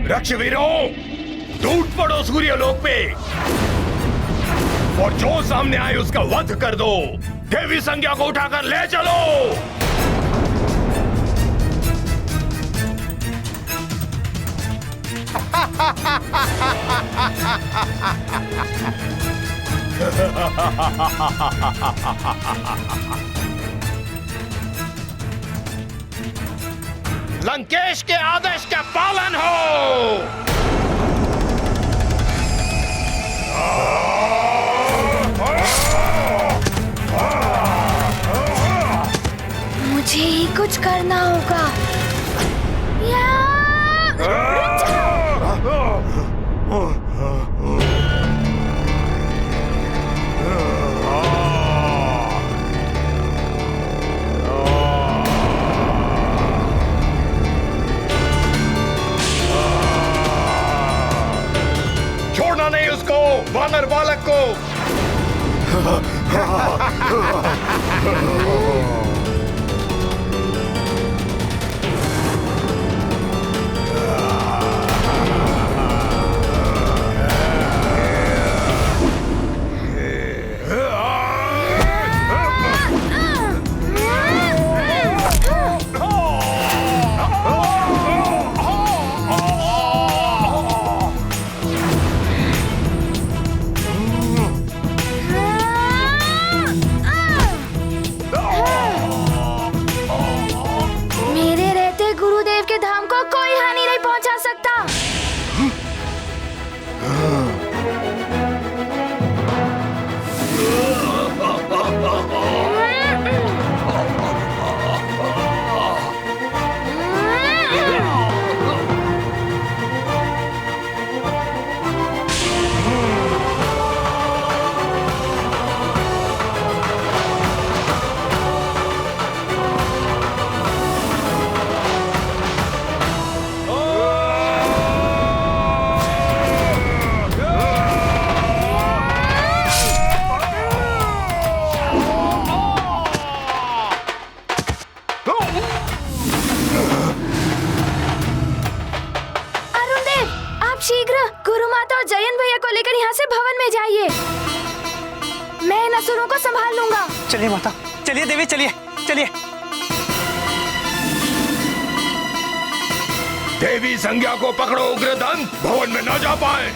रक्षवीरों, टूट पड़ो सूर्यलोक पे और जो सामने आए उसका वध कर दो। देवी संज्ञा को उठाकर ले चलो। लंकेश के आदेश का पालन हो। मुझे ही कुछ करना होगा। छोड़ना नहीं उसको, वानर बालक को। चलिए माता, चलिए देवी, चलिए चलिए। देवी संज्ञा को पकड़ो उग्रदंत, भवन में न जा पाए।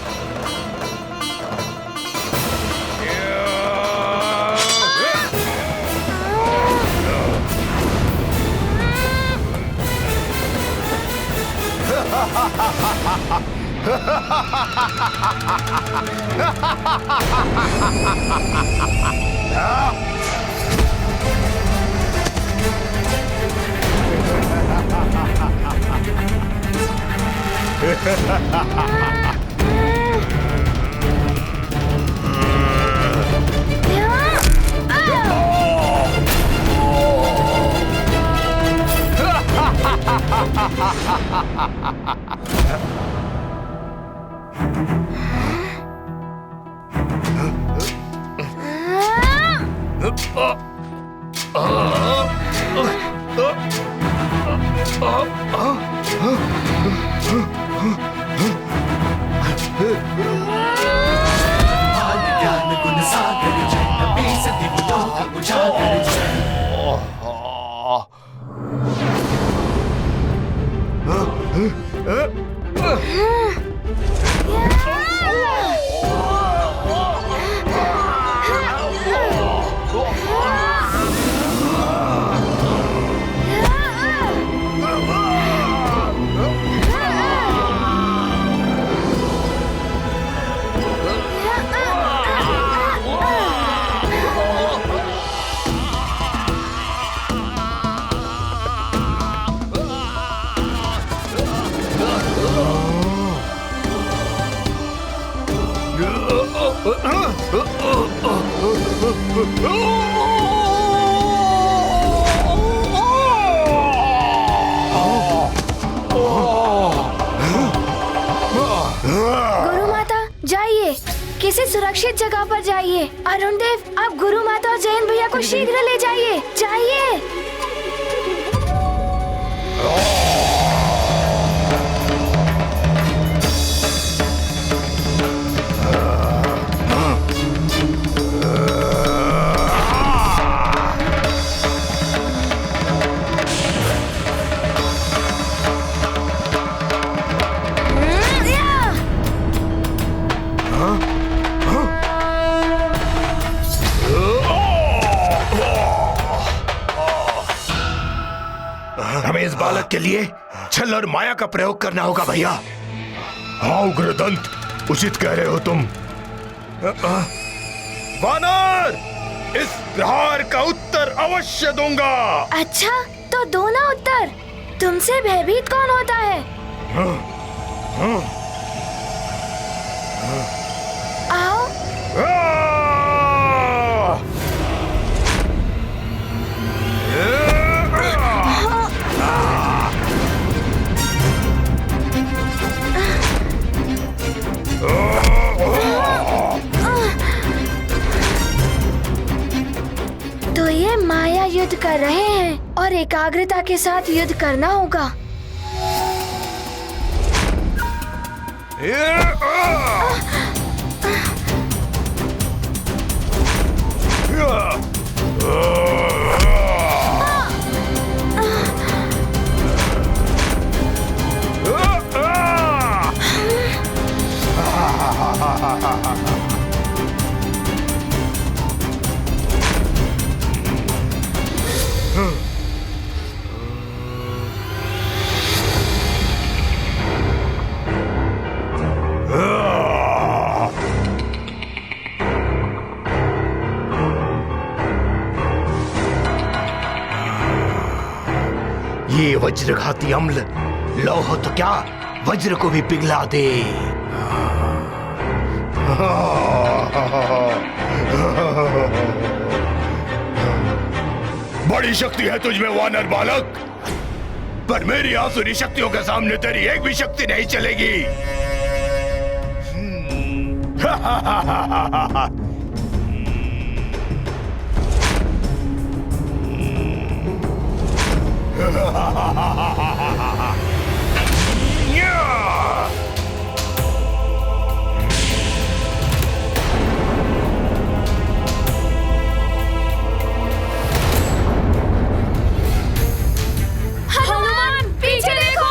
सुरक्षित जगह पर जाइए। अरुण देव, आप गुरु माता और जयंत भैया को शीघ्र ले जाइए। जाइए। हमें इस बालक के लिए छल और माया का प्रयोग करना होगा भैया। हाँ उग्रदंत, उचित कह रहे हो तुम। वानर, इस प्रहार का उत्तर अवश्य दूंगा। अच्छा, तो दो ना उत्तर। तुमसे भयभीत कौन होता है? आओ। तो ये माया युद्ध कर रहे हैं और एकाग्रता के साथ युद्ध करना होगा। ये वज्रघाती अम्ल लौह तो क्या, वज्र को भी पिघला दे। बड़ी शक्ति है तुझमें वानर बालक, पर मेरी आसुरी शक्तियों के सामने तेरी एक भी शक्ति नहीं चलेगी। हनुमान, पीछे देखो।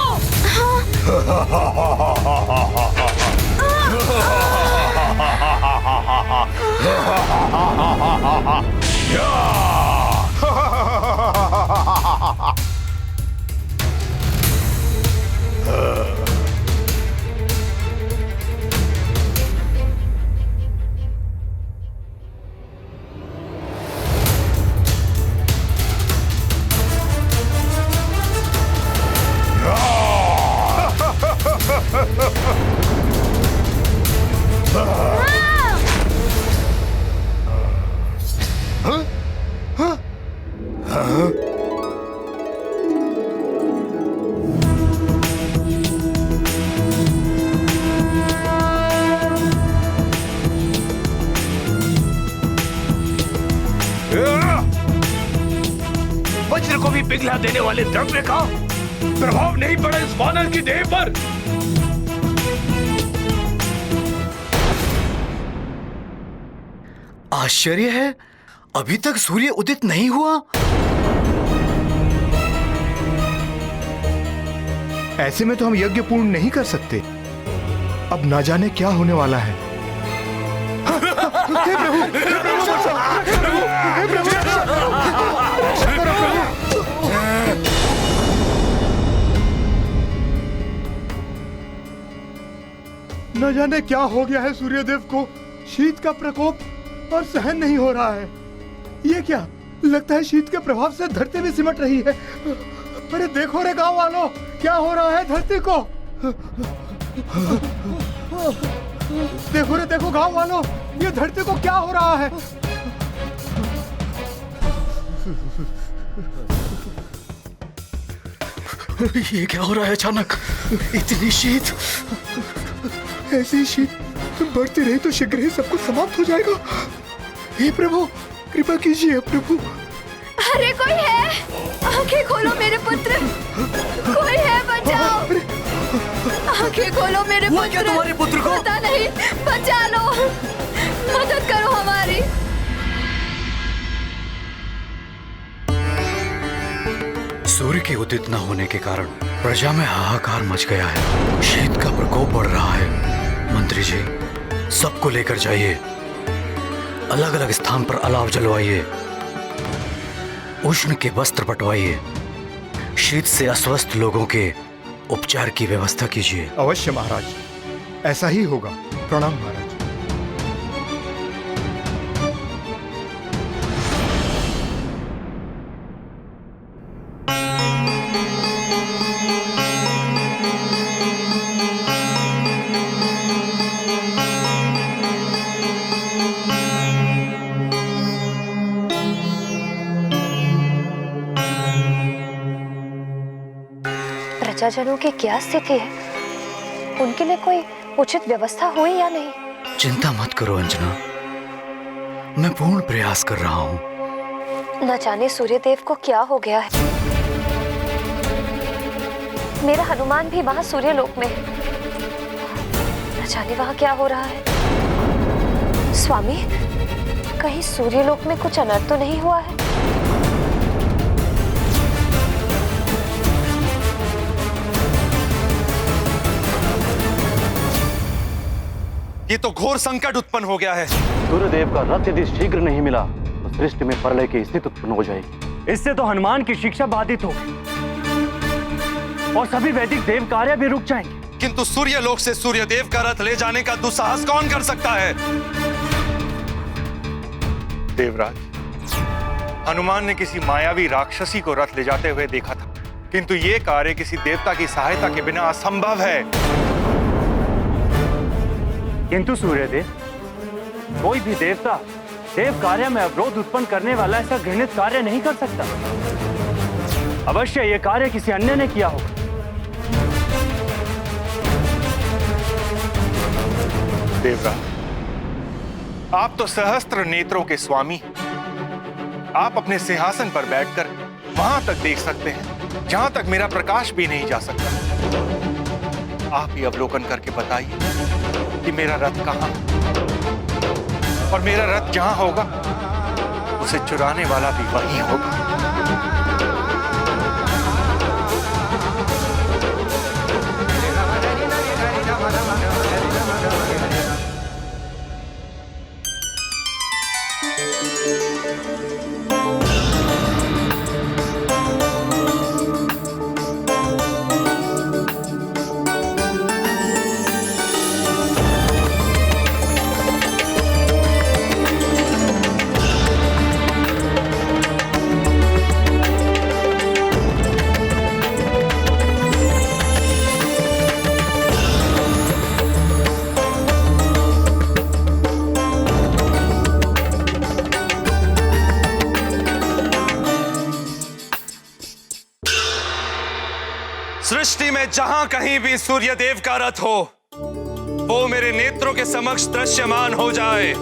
वज्र को भी पिघला देने वाले द्रव्य का प्रभाव नहीं पड़ा इस वानर की देह पर। आश्चर्य है, अभी तक सूर्य उदित नहीं हुआ। ऐसे में तो हम यज्ञ पूर्ण नहीं कर सकते। अब ना जाने क्या होने वाला है। हे प्रभु, हे प्रभु, बचाओ, हे प्रभु, हे प्रभु, रक्षा करो प्रभु। न जाने क्या हो गया है सूर्यदेव को। शीत का प्रकोप और सहन नहीं हो रहा है। ये क्या, लगता है शीत के प्रभाव से धरती भी सिमट रही है। अरे देखो रे गांव वालों, क्या हो रहा है धरती को। देखो रे देखो गांव वालों, ये धरती को क्या हो रहा है। ये क्या हो रहा है अचानक, इतनी शीत। ऐसी शीत बढ़ती रही तो शीघ्र ही सब कुछ समाप्त हो जाएगा। हे प्रभु, कृपा कीजिए प्रभु। अरे कोई है, आंखें खोलो मेरे पुत्र, कोई है, बचाओ। आंखें खोलो मेरे हुआ पुत्र। क्या तुम्हारे पुत्र को? पता नहीं, बचा लो, मदद करो हमारी। सूर्य के उदित न होने के कारण प्रजा में हाहाकार मच गया है। शीत का प्रकोप बढ़ रहा है। मंत्री जी, सबको लेकर जाइए, अलग अलग स्थान पर अलाव जलवाइए, उष्ण के वस्त्र बंटवाइए, शीत से अस्वस्थ लोगों के उपचार की व्यवस्था कीजिए। अवश्य महाराज, ऐसा ही होगा। प्रणाम महाराज। प्रजाजनों की क्या स्थिति है? उनके लिए कोई उचित व्यवस्था हुई या नहीं? चिंता मत करो अंजना, मैं पूर्ण प्रयास कर रहा हूँ। न जाने सूर्यदेव को क्या हो गया है। मेरा हनुमान भी वहां सूर्यलोक में है। न जाने वहां क्या हो रहा है। स्वामी, कहीं सूर्यलोक में कुछ अनर्थ तो नहीं हुआ है? ये तो घोर संकट उत्पन्न हो गया है। सूर्यदेव का रथ यदि शीघ्र नहीं मिला तो सृष्टि में प्रलय की स्थिति उत्पन्न हो जाएगी। इससे तो हनुमान की शिक्षा बाधित होगी और सभी वैदिक देव कार्य भी रुक जाएंगे। किंतु सूर्यलोक से सूर्यदेव का रथ ले जाने का दुस्साहस कौन कर सकता है? देवराज, हनुमान ने किसी मायावी राक्षसी को रथ ले जाते हुए देखा था, किंतु ये कार्य किसी देवता की सहायता के बिना असंभव है। किंतु सूर्यदेव, कोई भी देवता देव कार्य में अवरोध उत्पन्न करने वाला ऐसा घृणित कार्य नहीं कर सकता। अवश्य यह कार्य किसी अन्य ने किया होगा। देवराज, आप तो सहस्त्र नेत्रों के स्वामी। आप अपने सिंहासन पर बैठकर वहां तक देख सकते हैं जहां तक मेरा प्रकाश भी नहीं जा सकता। आप ही अवलोकन करके बताइए कि मेरा रथ कहां, और मेरा रथ जहां होगा उसे चुराने वाला भी वही होगा। सृष्टि में जहां कहीं भी सूर्यदेव का रथ हो, वो मेरे नेत्रों के समक्ष दृश्यमान हो जाए।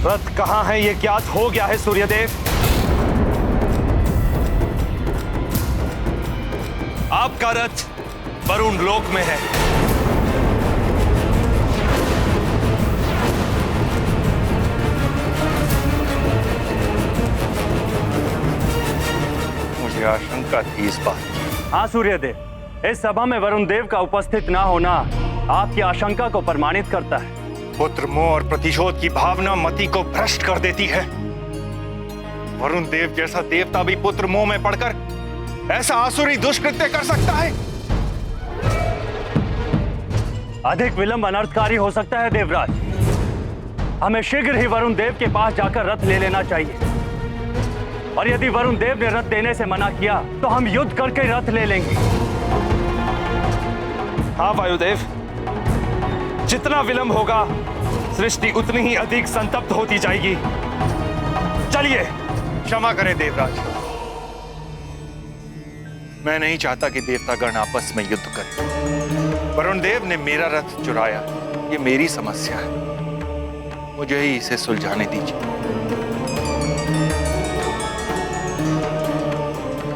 रथ कहां है ये ज्ञात हो गया है सूर्यदेव। आपका रथ वरुण लोक में है। मुझे आशंका थी इस बात की। हाँ सूर्यदेव, इस सभा में वरुण देव का उपस्थित ना होना आपकी आशंका को प्रमाणित करता है। पुत्र मोह और प्रतिशोध की भावना मति को भ्रष्ट कर देती है। वरुण देव जैसा देवता भी पुत्र मोह में पड़कर ऐसा आसुरी दुष्कृत्य कर सकता है। अधिक विलंब अनर्थकारी हो सकता है देवराज। हमें शीघ्र ही वरुण देव के पास जाकर रथ ले लेना चाहिए। और यदि वरुण देव ने रथ देने से मना किया तो हम युद्ध करके रथ ले लेंगे। हाँ वायुदेव, जितना विलंब होगा सृष्टि उतनी ही अधिक संतप्त होती जाएगी। चलिए। क्षमा करें देवराज, मैं नहीं चाहता कि देवतागण आपस में युद्ध करें। वरुण देव ने मेरा रथ चुराया, ये मेरी समस्या है, मुझे ही इसे सुलझाने दीजिए।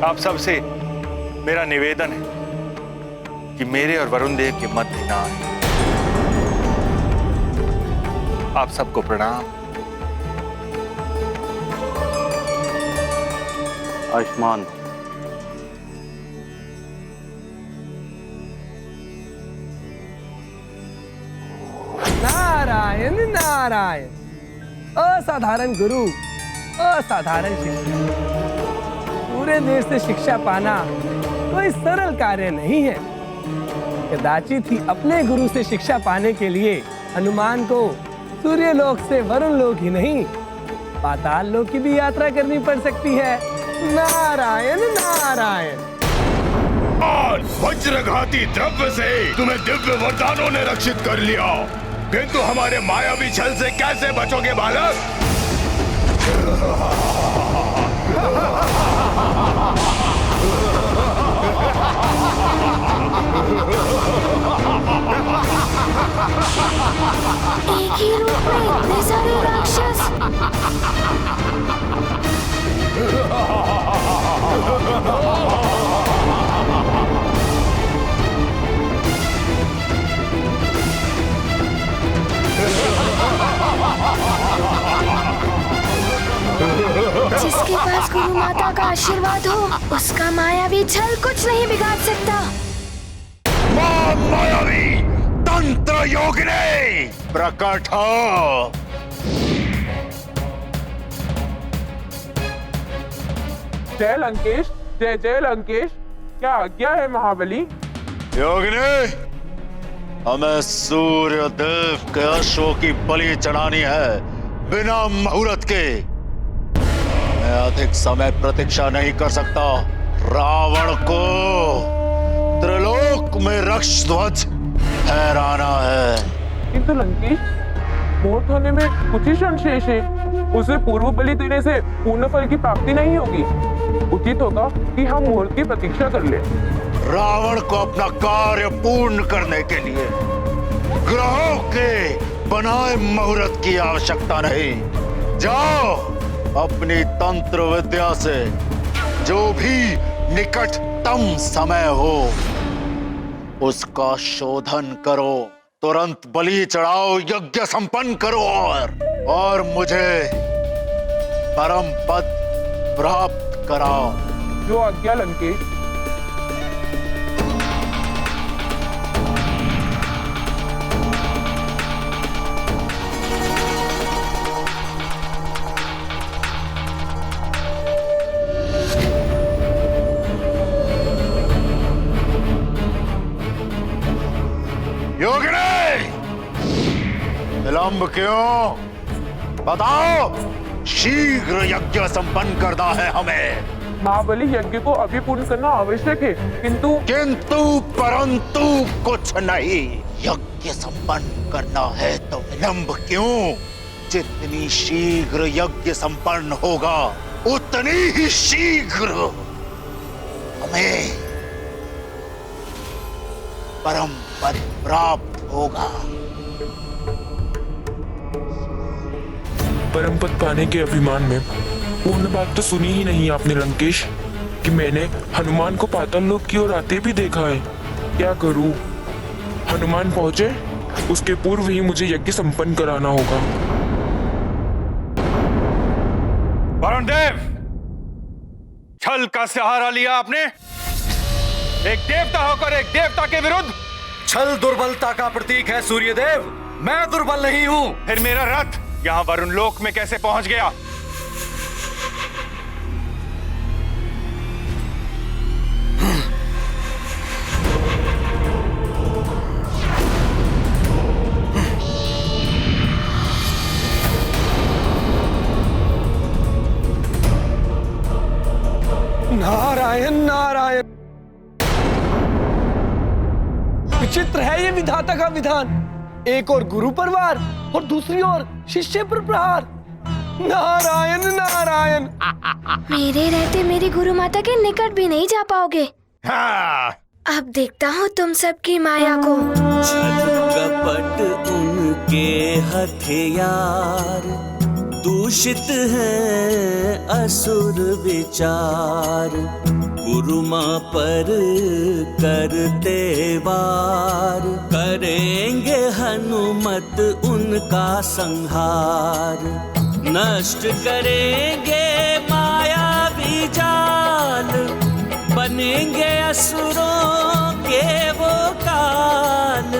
आप सबसे मेरा निवेदन है कि मेरे और वरुण देव के मध्य ना आए। आप सबको प्रणाम। आयुष्मान। नारायण नारायण। असाधारण गुरु, असाधारण शिष्य। पूरे देश से शिक्षा पाना कोई सरल कार्य नहीं है। कदाचित ही अपने गुरु से शिक्षा पाने के लिए हनुमान को सूर्य लोक से वरुण लोक ही नहीं, पाताल लोक की भी यात्रा करनी पड़ सकती है। नारायण नारायण। और वज्रघाती द्रव्य से तुम्हें दिव्य वरदानों ने रक्षित कर लिया, किंतु हमारे मायावी छल से कैसे बचोगे बालक? एक ही रूप में इतने सारे राक्षस। जिसके पास गुरु माता का आशीर्वाद हो, उसका मायावी छल कुछ नहीं बिगाड़ सकता। मायावी तंत्र योगिनी प्रकट हो। जय लंकेश, जय जय लंकेश। क्या आज्ञा है महाबली? योगिनी, हमें सूर्य देव के अश्वों की बलि चढ़ानी है बिना मुहूर्त के। मैं अधिक समय प्रतीक्षा नहीं कर सकता। रावण को त्रिलोक में रक्ष ध्वज फहराना है। किंतु लंकेश, मोट होने में कुछ ही क्षण शेष है। उसे पूर्व बलि देने से पूर्ण फल की प्राप्ति नहीं होगी। उचित होगा कि हम मुहूर्त की प्रतीक्षा कर लें। रावण को अपना कार्य पूर्ण करने के लिए ग्रहों के बनाए मुहूर्त की आवश्यकता नहीं। जाओ, अपनी तंत्र विद्या से जो भी निकटतम समय हो उसका शोधन करो, तुरंत बलि चढ़ाओ, यज्ञ संपन्न करो और मुझे परम पद प्राप्त कराओ। जो आज्ञा लंकेश। योगिनी, विलंब क्यों? बताओ, शीघ्र यज्ञ संपन्न करना है हमें। महाबली, यज्ञ को अभी पूर्ण करना आवश्यक है, किंतु परंतु कुछ नहीं। यज्ञ संपन्न करना है तो विलंब क्यों? जितनी शीघ्र यज्ञ संपन्न होगा उतनी ही शीघ्र हमें परम पद प्राप्त होगा। परम पद पाने के अभिमान में पूर्ण बात तो सुनी ही नहीं आपने लंकेश, कि मैंने हनुमान को पाताल लोक की ओर आते भी देखा है। क्या करूं? हनुमान पहुंचे उसके पूर्व ही मुझे यज्ञ संपन्न कराना होगा। वरुण देव, छल का सहारा लिया आपने। एक देवता होकर एक देवता के विरुद्ध। छल दुर्बलता का प्रतीक है सूर्यदेव, मैं दुर्बल नहीं हूं। फिर मेरा रथ यहाँ वरुण लोक में कैसे पहुंच गया? नारायण नारायण। विचित्र है ये विधाता का विधान। एक और गुरु पर वार और दूसरी ओर शिष्य पर प्रहार। नारायण नारायण। मेरे रहते मेरी गुरु माता के निकट भी नहीं जा पाओगे। हाँ। अब देखता हूँ तुम सबकी माया को। छल कपट उनके हथियार, दूषित है असुर विचार। गुरु माँ पर करते वार, करेंगे हनुमत उनका संहार। नष्ट करेंगे मायावी जाल, बनेंगे असुरों के वो काल।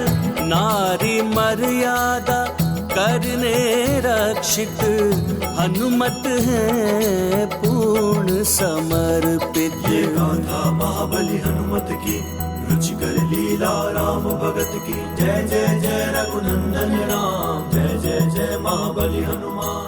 नारी मर्यादा करने रक्षित, हनुमत है पूर्ण समर्पित। ये गाथा महाबली हनुमत की, रुचिकर लीला राम भगत की। जय जय जय रघुनंदन राम, जय जय जय महाबली हनुमान।